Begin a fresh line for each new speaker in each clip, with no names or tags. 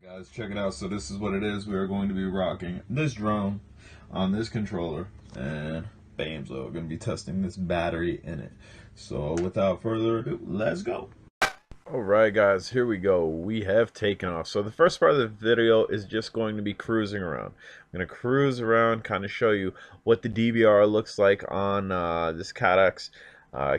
Guys, check it out. So this is what it is. We are going to be rocking this drone on this controller, and bam, so we're going to be testing this battery in it. So without further ado, let's go. Alright guys, here we go. We have taken off. So the first part of the video is just going to be cruising around. I'm going to cruise around, kind of show you what the DVR looks like on this CADX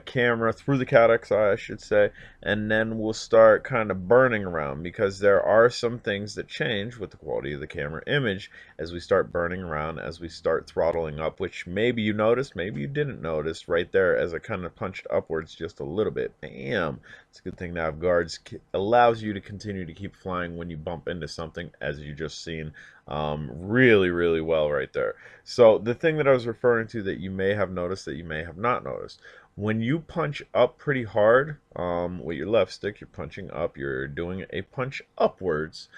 camera, through the CADX eye, I should say, and then we'll start kind of burning around, because there are some things that change with the quality of the camera image as we start burning around, as we start throttling up, which maybe you noticed, maybe you didn't notice right there as I kind of punched upwards just a little bit. Bam! It's a good thing to have guards. Allows you to continue to keep flying when you bump into something, as you just seen really well right there. So the thing that I was referring to that you may have noticed, that you may have not noticed, when you punch up pretty hard with your left stick, you're punching up, you're doing a punch upwards,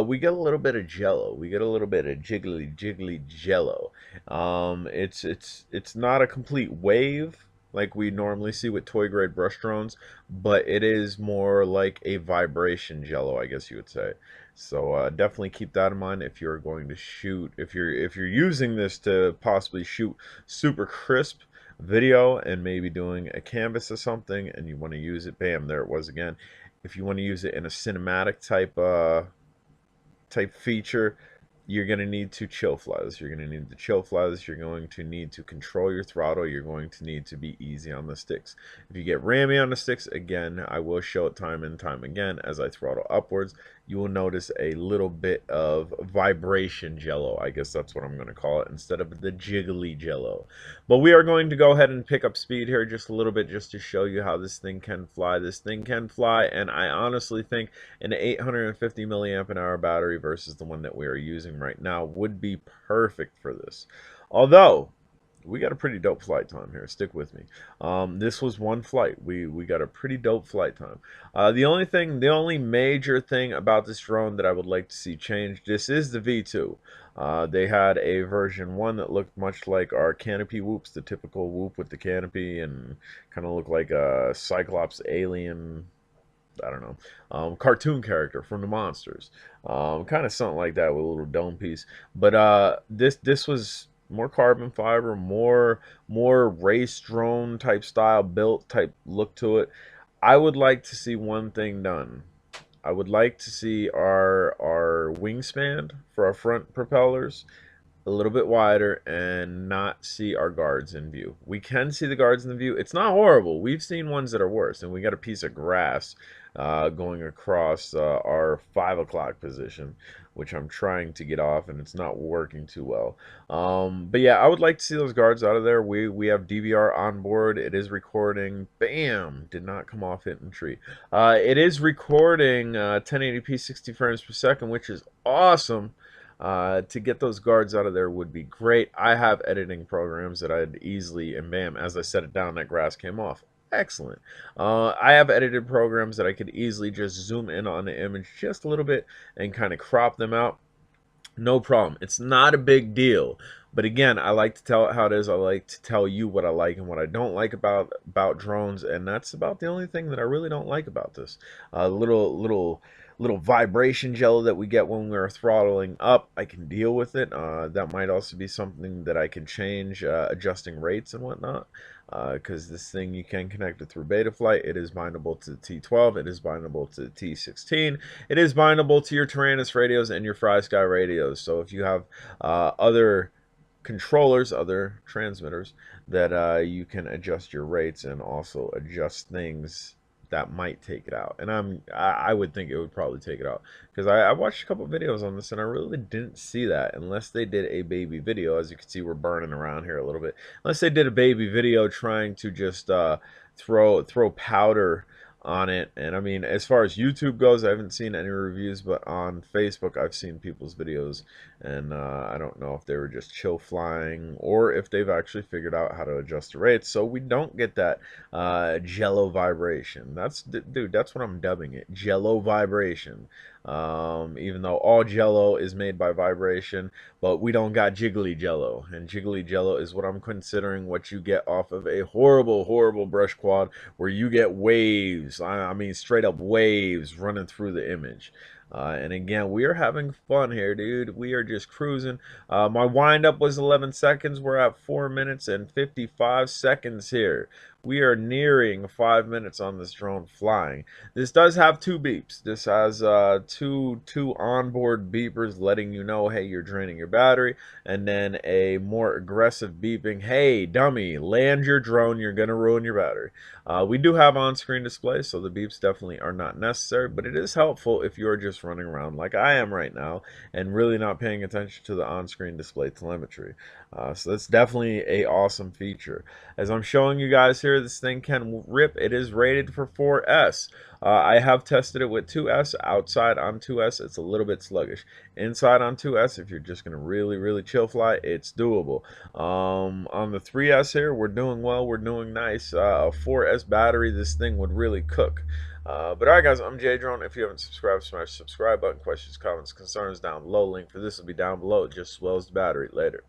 we get a little bit of jello. We get a little bit of jiggly jello. It's not a complete wave like we normally see with toy grade brush drones, but it is more like a vibration jello, I guess you would say. So definitely keep that in mind if you're going to shoot, if you're using this to possibly shoot super crisp video and maybe doing a canvas or something, and you want to use it. Bam, there it was again. If you want to use it in a cinematic type feature, you're going to need to chill fly this. You're going to need to chill fly this. You're going to need to control your throttle. You're going to need to be easy on the sticks. If you get rammy on the sticks, again, I will show it time and time again, as I throttle upwards, you will notice a little bit of vibration jello. I guess that's what I'm going to call it, instead of the jiggly jello. But we are going to go ahead and pick up speed here just a little bit, just to show you how this thing can fly. This thing can fly, and I honestly think an 850 milliamp an hour battery versus the one that we are using right now would be perfect for this. Although we got a pretty dope flight time here. Stick with me. This was one flight. We got a pretty dope flight time. The only major thing about this drone that I would like to see changed, this is the V2. They had a version 1 that looked much like our canopy whoops, the typical whoop with the canopy, and kind of looked like a Cyclops alien, I don't know, cartoon character from the Monsters, kind of something like that with a little dome piece. But this was more carbon fiber, more race drone type style, built type look to it. I would like to see one thing done. I would like to see our wingspan for our front propellers a little bit wider, and not see our guards in view. We can see the guards in the view. It's not horrible. We've seen ones that are worse, and we got a piece of grass going across our 5 o'clock position, which I'm trying to get off, and it's not working too well. But yeah, I would like to see those guards out of there. We have DVR on board. It is recording. Bam! Did not come off hitting tree. It is recording 1080p 60 frames per second, which is awesome. To get those guards out of there would be great. I have editing programs that I'd easily, and bam, as I set it down, that grass came off. Excellent. I have edited programs that I could easily just zoom in on the image just a little bit and kind of crop them out. No problem. It's not a big deal. But again, I like to tell it how it is. I like to tell you what I like and what I don't like about drones, and that's about the only thing that I really don't like about this. Little vibration jello that we get when we're throttling up, I can deal with it. That might also be something that I can change, adjusting rates and whatnot, because this thing, you can connect it through Betaflight. It is bindable to the T12. It is bindable to the T16. It is bindable to your Taranis radios and your FlySky radios. So if you have other controllers, other transmitters, that you can adjust your rates and also adjust things that might take it out. And I would think it would probably take it out, because I watched a couple videos on this and I really didn't see that, unless they did a baby video. As you can see, we're burning around here a little bit. Unless they did a baby video trying to just throw powder on it. And I mean, as far as YouTube goes, I haven't seen any reviews, but on Facebook I've seen people's videos, and I don't know if they were just chill flying or if they've actually figured out how to adjust the rates so we don't get that jello vibration. Dude, that's what I'm dubbing it, jello vibration. Even though all jello is made by vibration, but we don't got jiggly jello, and jiggly jello is what I'm considering what you get off of a horrible brush quad, where you get waves. I mean straight up waves running through the image. And again, we are having fun here, dude. We are just cruising. My windup was 11 seconds. We're at 4 minutes and 55 seconds here. We are nearing 5 minutes on this drone flying. This does have two beeps. This has two onboard beepers letting you know, hey, you're draining your battery, and then a more aggressive beeping, hey, dummy, land your drone, you're gonna ruin your battery. We do have on-screen display, so the beeps definitely are not necessary, but it is helpful if you're just running around like I am right now and really not paying attention to the on-screen display telemetry. So that's definitely a awesome feature. As I'm showing you guys here, this thing can rip. It is rated for 4S. I have tested it with 2S. Outside on 2S, it's a little bit sluggish. Inside on 2S, if you're just going to really chill fly, it's doable. On the 3S here, we're doing well. We're doing nice. A 4S battery, this thing would really cook. But alright guys, I'm J-Drone. If you haven't subscribed, smash the subscribe button. Questions, comments, concerns down below. Link for this will be down below, just as well as the battery. Later.